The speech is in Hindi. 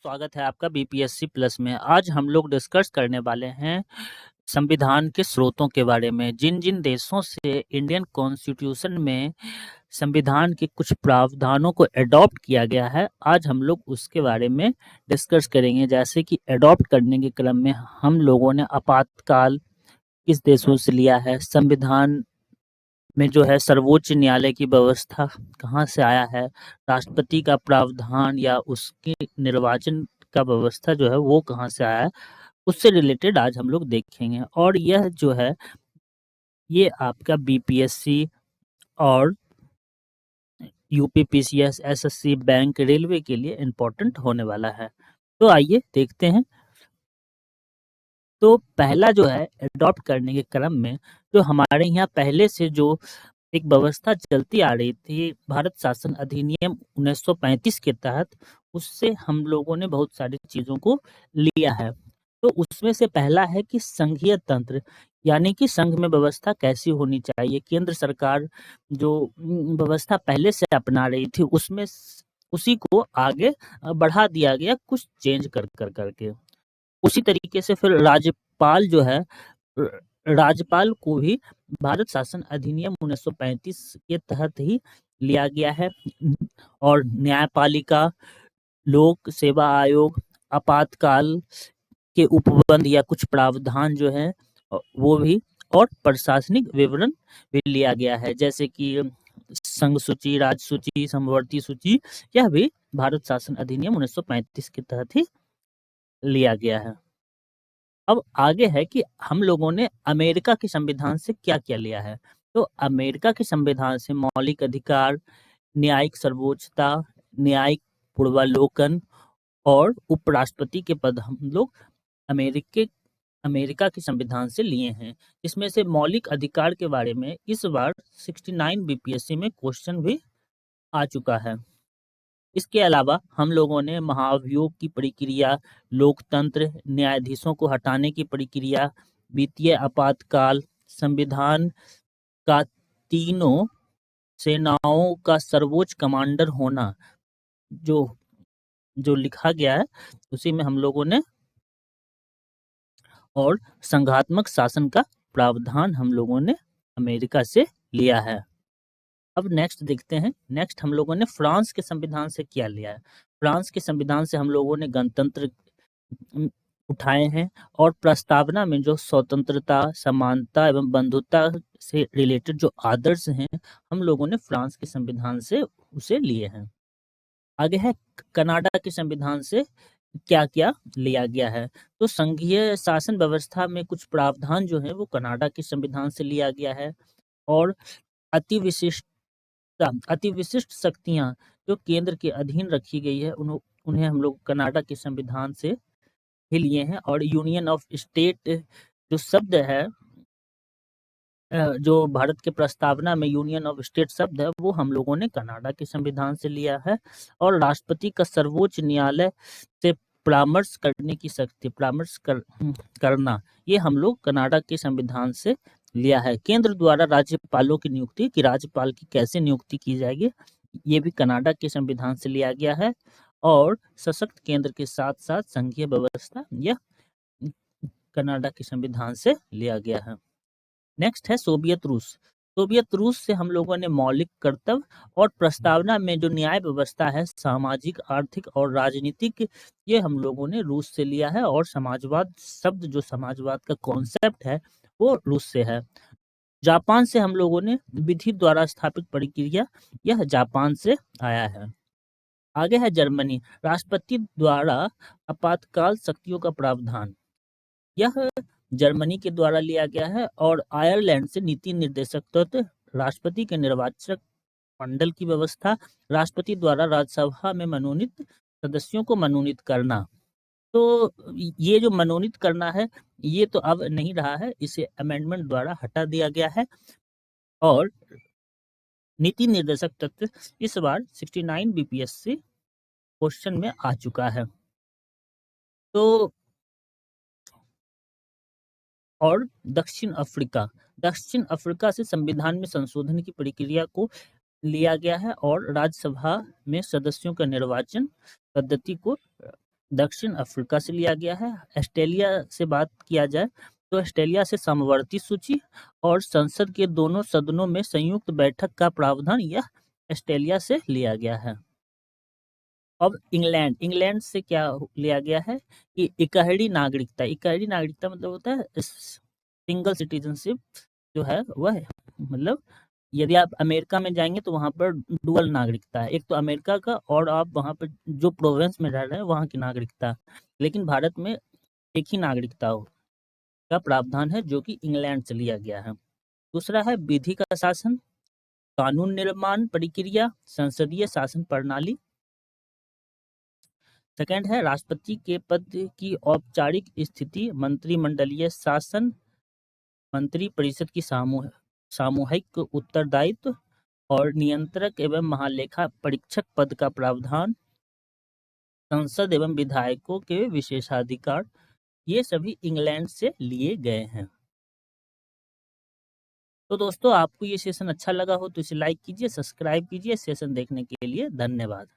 स्वागत है आपका बीपीएससी प्लस में। आज हम लोग डिस्कस करने वाले हैं संविधान के स्रोतों के बारे में। जिन जिन देशों से इंडियन कॉन्स्टिट्यूशन में संविधान के कुछ प्रावधानों को अडॉप्ट किया गया है, आज हम लोग उसके बारे में डिस्कस करेंगे। जैसे कि अडॉप्ट करने के क्रम में हम लोगों ने आपातकाल किस देशों से लिया है, संविधान में जो है सर्वोच्च न्यायालय की व्यवस्था कहाँ से आया है, राष्ट्रपति का प्रावधान या उसके निर्वाचन का व्यवस्था जो है वो कहाँ से आया है, उससे रिलेटेड आज हम लोग देखेंगे। और यह जो है ये आपका बीपीएससी और यूपीपीसीएस, एसएससी, बैंक, रेलवे के लिए इम्पोर्टेंट होने वाला है। तो आइए देखते हैं। तो पहला जो है अडॉप्ट करने के क्रम में जो हमारे यहाँ पहले से जो एक व्यवस्था चलती आ रही थी, भारत शासन अधिनियम 1935 के तहत, उससे हम लोगों ने बहुत सारी चीज़ों को लिया है। तो उसमें से पहला है कि संघीय तंत्र, यानी कि संघ में व्यवस्था कैसी होनी चाहिए। केंद्र सरकार जो व्यवस्था पहले से अपना रही थी उसमें उसी को आगे बढ़ा दिया गया, कुछ चेंज कर कर करके। उसी तरीके से फिर राज्यपाल जो है, राज्यपाल को भी भारत शासन अधिनियम 1935 के तहत ही लिया गया है। और न्यायपालिका, लोक सेवा आयोग, आपातकाल के उपबंध या कुछ प्रावधान जो है वो भी, और प्रशासनिक विवरण भी लिया गया है, जैसे कि संघ सूची, राज्य सूची, समवर्ती सूची, यह भी भारत शासन अधिनियम 1935 के तहत ही लिया गया है। अब आगे है कि हम लोगों ने अमेरिका के संविधान से क्या क्या लिया है। तो अमेरिका के संविधान से मौलिक अधिकार, न्यायिक सर्वोच्चता, न्यायिक पूर्वावलोकन और उपराष्ट्रपति के पद हम लोग अमेरिका के संविधान से लिए हैं। इसमें से मौलिक अधिकार के बारे में इस बार 69 बीपीएससी में क्वेश्चन भी आ चुका है। इसके अलावा हम लोगों ने महाभियोग की प्रक्रिया, लोकतंत्र, न्यायाधीशों को हटाने की प्रक्रिया, वित्तीय आपातकाल, संविधान का तीनों सेनाओं का सर्वोच्च कमांडर होना, जो जो लिखा गया है उसी में हम लोगों ने, और संघात्मक शासन का प्रावधान हम लोगों ने अमेरिका से लिया है। अब नेक्स्ट देखते हैं। नेक्स्ट हम लोगों ने फ्रांस के संविधान से क्या लिया है। फ्रांस के संविधान से हम लोगों ने गणतंत्र उठाए हैं, और प्रस्तावना में जो स्वतंत्रता, समानता एवं बंधुता से रिलेटेड जो आदर्श हैं, हम लोगों ने फ्रांस के संविधान से उसे लिए हैं। आगे है कनाडा के संविधान से क्या क्या लिया गया है। तो संघीय शासन व्यवस्था में कुछ प्रावधान जो है वो कनाडा के संविधान से लिया गया है। और अति विशिष्ट शक्तियां जो केंद्र के अधीन रखी गई है, उन्हें हम लोग कनाडा के संविधान से ही लिए हैं। और यूनियन ऑफ स्टेट जो शब्द है, जो भारत के प्रस्तावना में यूनियन ऑफ स्टेट शब्द है, वो हम लोगों ने कनाडा के संविधान से लिया है। और राष्ट्रपति का सर्वोच्च न्यायालय से परामर्श करने की शक्ति, करना, ये हम लोग कनाडा के संविधान से लिया है। केंद्र द्वारा राज्यपालों की नियुक्ति, कि राज्यपाल की कैसे नियुक्ति की जाएगी, ये भी कनाडा के संविधान से लिया गया है। और सशक्त केंद्र के साथ साथ संघीय व्यवस्था, यह कनाडा के संविधान से लिया गया है। नेक्स्ट है सोवियत रूस। सोवियत रूस से हम लोगों ने मौलिक कर्तव्य और प्रस्तावना में जो न्याय व्यवस्था है, सामाजिक, आर्थिक और राजनीतिक, ये हम लोगों ने रूस से लिया है। और समाजवाद शब्द, जो समाजवाद का कॉन्सेप्ट है, वो रूस से है। जापान से हम लोगों ने विधि द्वारा स्थापित प्रक्रिया, यह जापान से आया है। आगे है जर्मनी, राष्ट्रपति द्वारा आपातकाल शक्तियों का प्रावधान, यह जर्मनी के द्वारा लिया गया है। और आयरलैंड से नीति निर्देशक तत्व, राष्ट्रपति के निर्वाचक मंडल की व्यवस्था, राष्ट्रपति द्वारा राज्यसभा में मनोनीत सदस्यों को मनोनीत करना। तो ये जो मनोनीत करना है, ये तो अब नहीं रहा है, इसे अमेंडमेंट द्वारा हटा दिया गया है। और नीति निर्देशक तत्व इस बार 69 बीपीएससी क्वेश्चन में आ चुका है। तो और दक्षिण अफ्रीका से संविधान में संशोधन की प्रक्रिया को लिया गया है, और राज्यसभा में सदस्यों का निर्वाचन पद्धति को दक्षिण अफ्रीका से लिया गया है। ऑस्ट्रेलिया से बात किया जाए तो ऑस्ट्रेलिया से समवर्ती सूची और संसद के दोनों सदनों में संयुक्त बैठक का प्रावधान यह ऑस्ट्रेलिया से लिया गया है। अब इंग्लैंड से क्या लिया गया है कि इकहरी नागरिकता मतलब होता है सिंगल सिटीजनशिप जो है वह है। मतलब यदि आप अमेरिका में जाएंगे तो वहां पर डुअल नागरिकता है, एक तो अमेरिका का और आप वहां पर जो प्रोविंस में रह रहे हैं वहां की नागरिकता, लेकिन भारत में एक ही नागरिकता का प्रावधान है जो कि इंग्लैंड से लिया गया है। दूसरा है विधि का शासन, कानून निर्माण प्रक्रिया, संसदीय शासन प्रणाली। सेकंड है राष्ट्रपति के पद की औपचारिक स्थिति, मंत्रिमंडलीय शासन, मंत्री परिषद की सामूहिक उत्तरदायित्व और नियंत्रक एवं महालेखा परीक्षक पद का प्रावधान, संसद एवं विधायकों के विशेषाधिकार, ये सभी इंग्लैंड से लिए गए हैं। तो दोस्तों आपको ये सेशन अच्छा लगा हो तो इसे लाइक कीजिए, सब्सक्राइब कीजिए। सेशन देखने के लिए धन्यवाद।